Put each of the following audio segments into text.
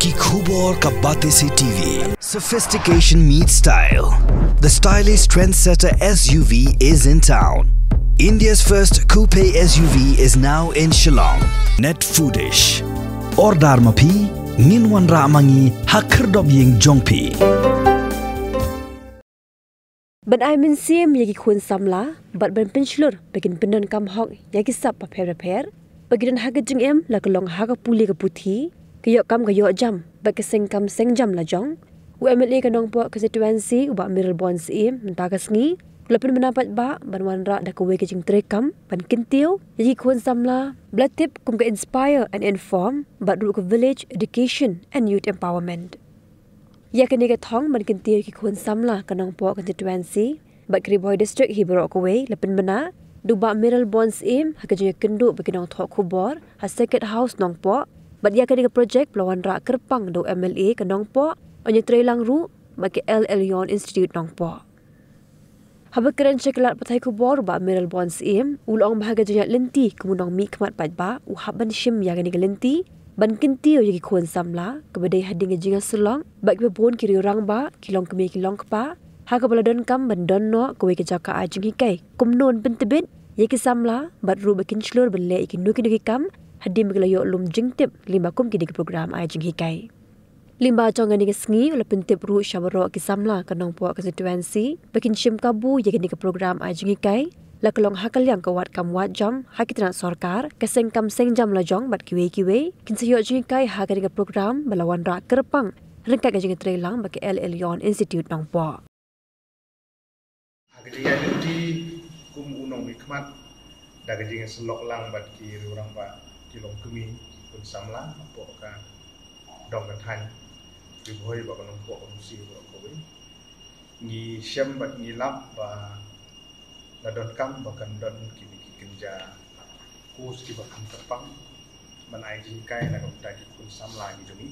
Ki Khubor Ka Bate Se TV. Sophistication meets style. The stylish trendsetter SUV is in town. India's first coupe SUV is now in Shillong. Net Foodish. Ordar Mapi, Nginwan Ramangi, Hakerdob Ying Jongpi. Ban ai min sim yagi khun samla, bat ban penslur bagin penon kam hok yagi sap pa pher bagidan haga jing em la kelong haga puli ke puthi kayok kam kayok jam bag keseng kam seng jam la jong UMLA kanong po constituency uba Miral Bonds im mentaga sngi lapin menapat ba banwan ra da kowe ke jing trekam ban kintiu yagi khun samla blatip kum ke inspire and inform bat ru ke village education and youth empowerment. Ya kini ke thong ban kintir ki khun samla kanong po constituency bat Kriboy district hi borok kowe lapin bena duba Miral Bonds im hakaje kendu beginong thok khubor ha second house nong po bat ya kini ke project pelawan ra kerpang do MLA kanong po onye trelang ru bat ke LL Institute nong po haba keren ceklat patai khubor ba Miral Bonds im ulong bahaga jaya lenti kemunong mi kmat patba u haban shim ya kini ke lenti ban kintiu yagi khun samla kebadai hading jinga sulong bak be bon kiri orang ba kilong kemi kilong kpa ha ka baladon kam ban don no kowe ke jaka ajing hikai kumnon pentebit yagi samla bat ru bakin slur belle ikin nuki kam hadim gelayo lum jingtip limba kum kidi program ajing hikai limba chonga ni sngi ula pentip ru shabaro ki samla kanong po constituency bakin shim kabu yagi ni program ajing hikai la kelong hakal yang kawat kam wat jam hakitna sarkar keseng kam seng jam la jong bat kiwe kin sayo jing kai ha ka program balawan ra kerpang rengka ka jing trelang ba ke LL Institute nong po agriya di kum unong hikmat daga jing selok lang bat ki orang ba kilong kemi kun samla po ka dong ka than ki boy ba kanong po si ko ni syam bat ni lap ba ladon kam bahkan don kini kerja kurs ki bahkan terpang menai jingkai na kam tadi kun samla gitu ni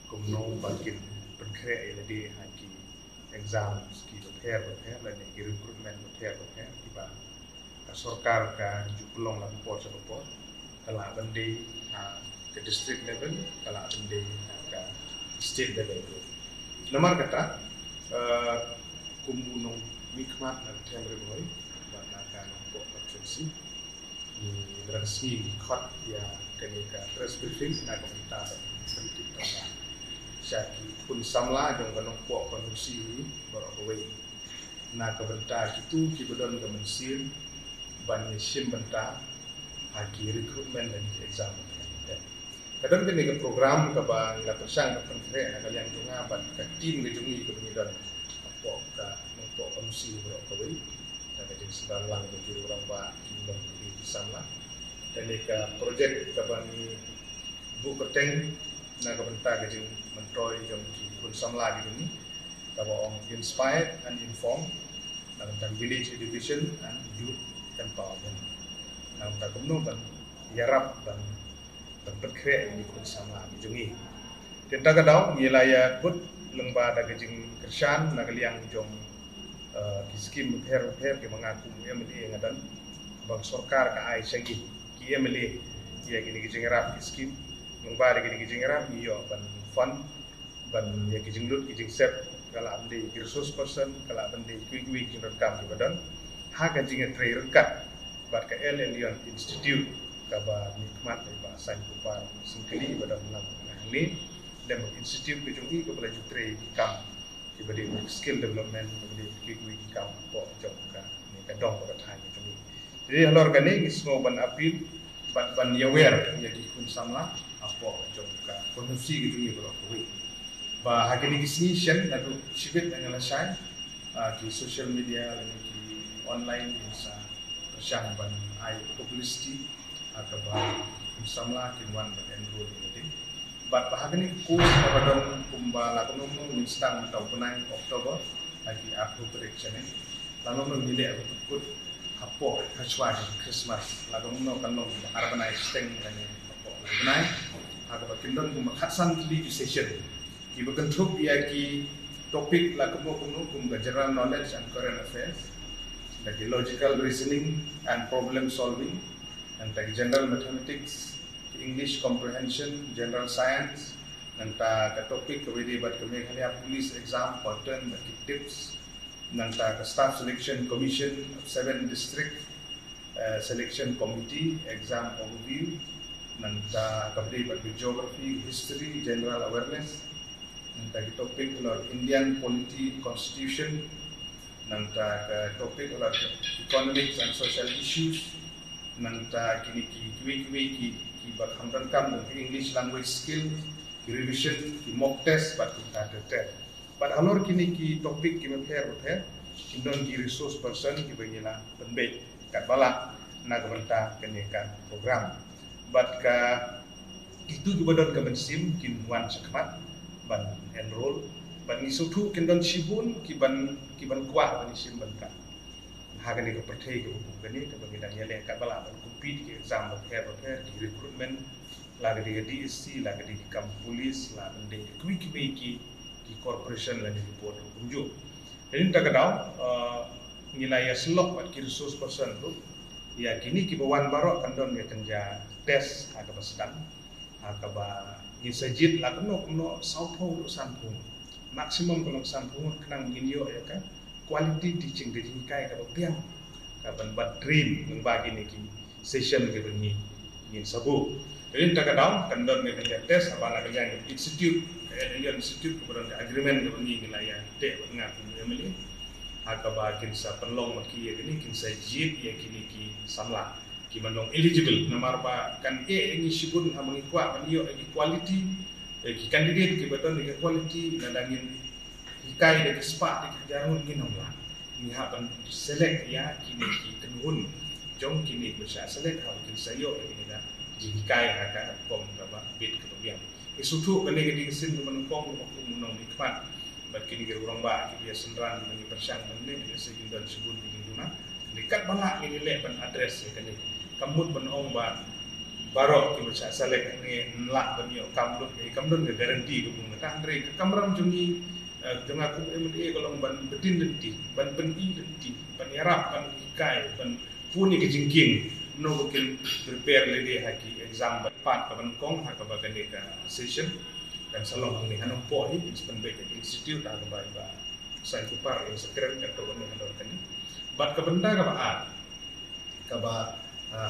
kumno bakin berkreasi lagi haki exam ski prepare la ni recruitment prepare tiba ka sarkar ka juklong la support kala bende ke district level kala bende ka state level nomor kata kumunong mikmat na temre boy konstitusi di resmi khot ya kenika press briefing na komita penting tengah syaki pun samla jong kanong po konstitusi borokowe na kabenta kitu kibodon gamensir banye sim benta haki recruitment dan exam kadang kenika program ka ba la persang ka pentre na kalian tunga ban ka tim ngejungi ke pengidon po ka po konstitusi borokowe jadi sedang lang bagi orang ba kilang di sana dan eka projek kabani bu kerteng na kabenta gajing mentoy jom ki kun samla gitu ni kawa ong inspired and informed tentang village education and youth empowerment na ta kumno ban yarap dan berkreasi di kun samla gitu ni tenta kadau ngilaya put lengba da gajing kersan na kaliang jom skim her ke mengaku MLA ngadan bang sarkar ka ai sengi ki MLA ya gini jengerap skim mengbari gini jengerap yo ban fund ban ya jinglut sep kala ande resource person kala ande quick jinot kam badan ha ka jinga tre rekat bat ka LL Institute ka ba nikmat ba sain kupar singkeli badan lang ni dem institute ke jungi ke bela jutre kam diberi skill development diberi kikui kam po jom ka ni ka dong ka thai ni jumi jadi halor gani ngismo ban apil ban yawer ya di kun samla apo jom ka kondusi gitu ni bro ko ba hakini gisnishan na tu sibet na lasai ki social media dan ki online sa syang ban ai publicity atau ba kun samla kinwan ban enroll ni bat bahagani kurs kabadon kumba lakonom instang atau penang Oktober lagi aku prediction ni lalu memilih aku put hapo kacwa Christmas lakonom kanong arabanai steng ni hapo benai aku bakindon kumba khasan tili session ki bakentuk ya ki topik lakonom kumba general knowledge and current affairs lagi logical reasoning and problem solving and like general mathematics English comprehension, general science, nanta ka topik kawedi bat kami khalia police exam pattern baki tips nanta ka staff selection commission of 7 district selection committee exam overview nanta kabdi bat geography history general awareness nanta ki topik lor Indian polity constitution nanta ka topik lor economics and social issues nanta kini ki bat hamdan kam English language skill revision ki mock test bat kita test bat alor kini ki topik ki prepare kindon ki resource person ki bangila penbet kat bala na gabanta kenekan program bat ka itu ki badon ka mensim kin wan sakmat ban enroll ban ni sutu kindon shibun ki ban kuah ban sim ban ka hagan ni ka perthai ka buku kani ka bangila yale kat bala ban compete ki exam prepare ki recruitment lagi di DSC, lagi di kam polis, lagi di ki corporation lagi di report kunju. Jadi tak kadau nilai selok buat ki resource person tu, ya kini ki bawan barok kandon ya kerja tes agak sedang, agak ni sejid lah kena sampung sampung, maksimum kalau sampung kena menginyo ya kan, quality teaching di sini kai kalau piang, kapan buat dream membagi ni ki session ke begini, ingin sabu. Jadi tak kadang kandon ni kerja tes apa nak kerja institute kemudian agreement dengan ni wilayah dek dengan family akaba kinsa penlong maki ini kinsa jid ya kini ki samla ki manong eligible nomor ba kan ini sibun hamangi kwa manio equality ki candidate ki beton ki quality nadangin hikai de spa de jarun ginomla ni haban select ya kini ki tenun jong kini bisa select ha kinsa yo ini dah hikai haka pom kaba bit kebiang isutu kene gedi kesin menungkong waktu menong ikmat bagi ni orang ba dia senran mengi persang menni dia segindan sebun bidinguna dekat bala ini le ban address ya kene kamut benong ba barok ki bisa selek ni nlak banyo kamdun ke garanti ku ngata andre kamram jungi jeng aku MDA kalau ban betin denti ban peni denti ban yarap ban hikai ban puni ke jingking no mungkin prepare lagi haki exam pat kapan kong haka bagani ka session dan salong ni hanong po ni sebenarnya institute haka ba sai kupar yang sekeren ka to ni hanor kani bat ka benda ka ba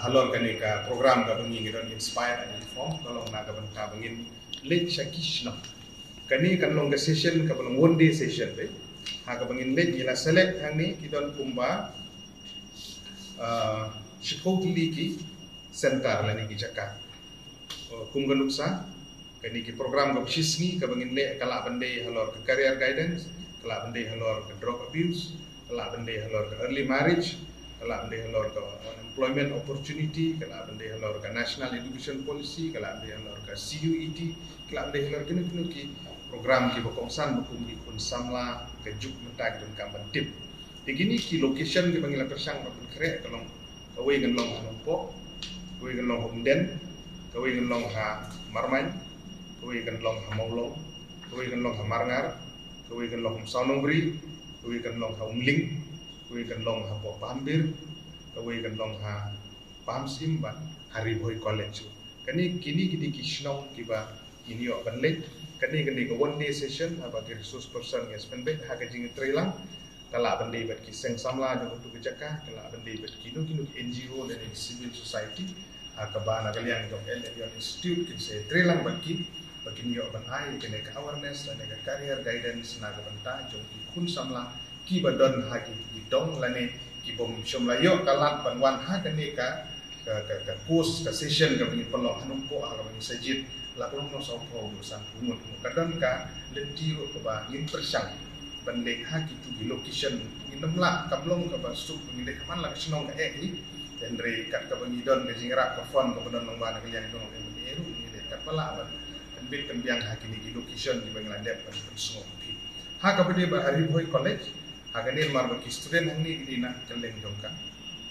halor kani ka program ka bangi ngiron inspire and inform kalau na ka benda bangin late shakishna kani kan long session ka belum one day session be haka bangin late ila select hang ni kidon kumba Shikotli ki center lani ki Jakarta. Kumgan nuksa kani ki program ka shisni ka bangin le kala bande halor ke career guidance, kala bande halor ke drug abuse, kala bande halor ke early marriage, kala bande halor ke employment opportunity, kala bande halor ke national education policy, kala bande halor ke CUET, kala bande halor kini ki program ki bokongsan bukum ki kun samla ke juk mentak dan kamban tip. Begini ki location ki bangila persang babun kere kalong kawai gan long hanongpo, kawai gan long homden, kawai gan long ha marmain, kawai gan long ha maulong, kawai gan long ha marngar, kawai gan long saunongbri, kawai gan long ha umling, kawai gan long ha pahambir, kawai gan long ha pahamsim ban hari boy college. Kani kini kisnong kiba ini ok banlek, kani ke one day session bagi resource person yang spend bet ha kajing trailang. Kalau benda buat kisah samla dengan untuk kejakah, kalau benda buat kinu NGO dan civil society, kebahan kalian untuk Elion Institute kisah trelang bagi niok banai kena ke awareness dan ke career guidance naga benta jom kun samla ki badon hagi dong lane ki bom somlayo kalat banwan ha kene ke course ke session ke bagi pelong hanumpo ha bagi sajid lakulong no sopo urusan umut kadang ka lentiro ke ba ngin persang bandek haki tu di location inam lah kamlong ke basuk pengidek kaman lah kesenong ke ni dan dari kat ke bangidon ke jingrak ke fon ke benon nombana kalian dong ke menyeru ni kat pala ban dan bit kembiang haki ni di location di Bangladesh ban semua pi ha ka bede ba hari boy college ha ni mar bagi student hang ni di nak keleng dong ka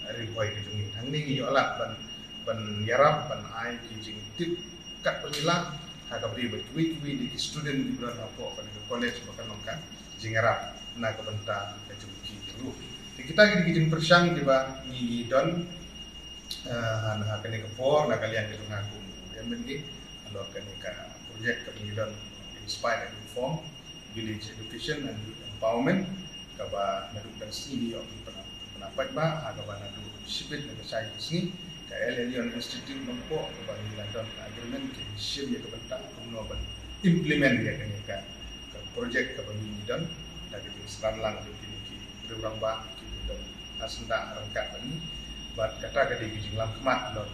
hari boy ke jungi hang ni yo alat ban yarap ban ai ki jing tip kat pelila ha ka bede ba kui di student di bulan apa kan college bahkan nongkan jingarap na kabenta kajuki dulu. Kita gini persang tiba ni don na kene kepor na kalian itu ngaku. Yang penting alor kene ka projek kemudian inspire and inform village education and youth empowerment kaba nadu dan sini yo pendapat ba kaba nadu sipit dan saya sini KL Alien Institute nompo kaba ni London agreement ke shim ya kebentak kuno ban implement dia ke projek kaba ni dan dari seran lang di program ba dan asenda rangka ini bat kata ke di jinglam kemat lo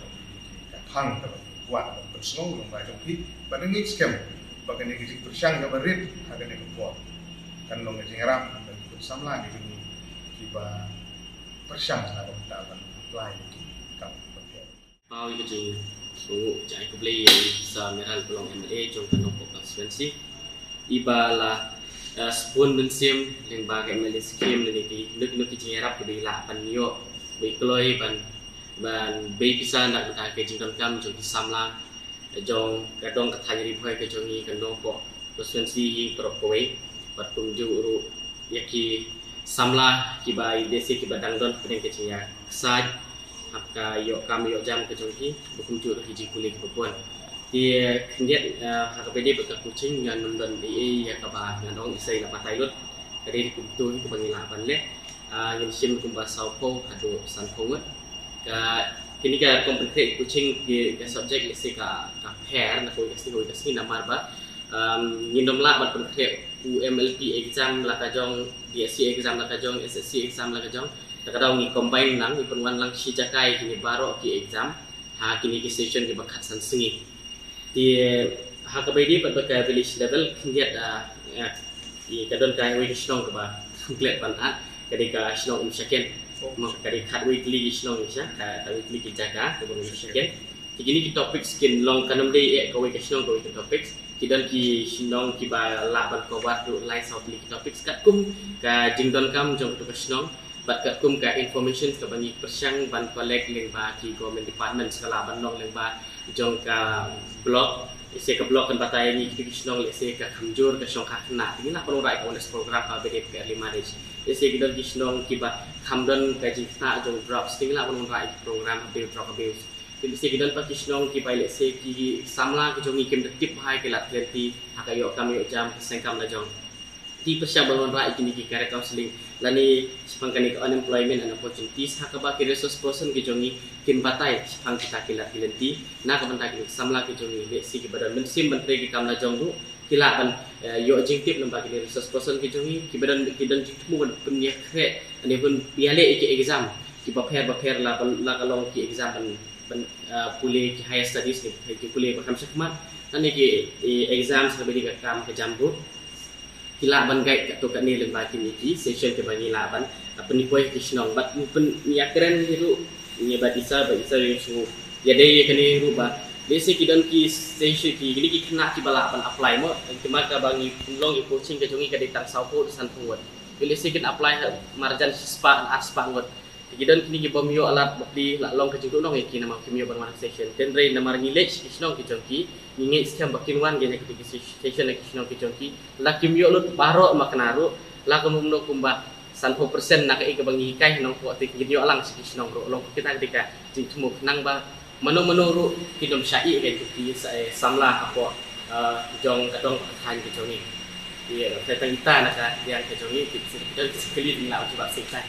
ke phang kaba kuat bersong long ba jongki ban ngi scam bagan yang kita bersang yang berit harga yang kuat kan long yang ram dan bersama di sini kita bersang dalam dalam lain kamu betul. Pau itu jing sungu jai kubli yang bisa meral pelong MLA jong kanong konstituensi ibala spun bensim yang bagai MLA skim lagi nuk jing rap kubli lah pan yo baik keloi ban baik bisa nak kita ke jing kam jong disamla jong kadong katanya ribuai ke jongi kandong po konstituensi perokoi patung juru yaki samla kibai desi kibadang don pedeng kecinya kesaj apka yo kami yo jam ke jongi bukum juru hiji kulit kepuan dia kendiat hakapedi bekat kucing dengan nonton di ya kabah ngandong isai la patailut kadi dikumtu ke bangilapan le yang sim kumbas saupo adu sanpongut ka kini ka komplit kucing di subjek isi ka pair na ko kasi namar ba ngindom la bat konkret UMLP exam la ka jong DSC exam la ka jong SSC exam la ka jong ta ka daw ni combine lang ni penwan lang si jakai kini baro ki exam ha kini ki session ki bakat san singi di ha ka bedi pat ka village level kindiat i kadon kai wi kisnong ka ba komplit pan at kadika snong umsyaken dari kat weekly isnong isya kat weekly kita kemudian sekian begini kita topik skin long kanam day kau isnong kau itu topik kidan ki isnong ki ba laban ko wat do line south li topik kat kum ka jingdon kam jong to isnong bat kat kum ka information ka bangi persang ban collect leng ba ki government department skala ban nong leng ba jong ka blog isi ke blog kan batai ni ki isnong isi ka kamjur ka song ka kena ini nak perlu rai ka program ka BDP early marriage isi kidan ki isnong ki ba kamdon kaji kita jong drop sting la pun rai program abuse drop abuse jadi sekidan pakisnong ki pilot se ki samla ki jong ikem tip hai ke lat lenti hakayo kami yo jam sengkam la jong di persya bangun rai kini ki career counseling lani sepangkani ke unemployment and opportunities hakaba ki resource person ki jongi kin batai sepang kita ki lat lenti na ka bantai ki samla ki jongi le si ki badan mensim menteri ki kam la jong du kila ban yo jing tip namba ki resource person ki jongi ki badan ki dan temu punya kre ani pun biale ki exam ki baper la kalong ki exam ban pulih ki higher studies ni ki pulih bakam sekmat ani ki exam sebedi ka kam ke jambu kila ban guide ka to ka ni lemba ki ni session ke bani la ban penipuai ki snong bat pen yakren itu ni batisa yusu ya dei kani ruba besi kidan ki session ki gini ki kena ki bala ban apply mo cuma ka bangi long i coaching ke jongi ka ditang saupo san pungwat bila sikit apply marjan spa ngot kidan kini ki bomyo alat beli la long ke juduk nong ki nama kimio ban session ten rei namar ngilech kisnong ki jongi nginge siam bakinwan gene ki session ki kisnong ki jongi la kimio lut baro maknaru la kumumno kumba 30% nak ke bangi kai nong ko ti kimio alang si kisnong ro long kita ketika jing tumuk nang ba menurut kidom syai ke ti samla apa jong kadong kan ki jongi iya kita nak yang ke jongi kita sekali ni la coba siksa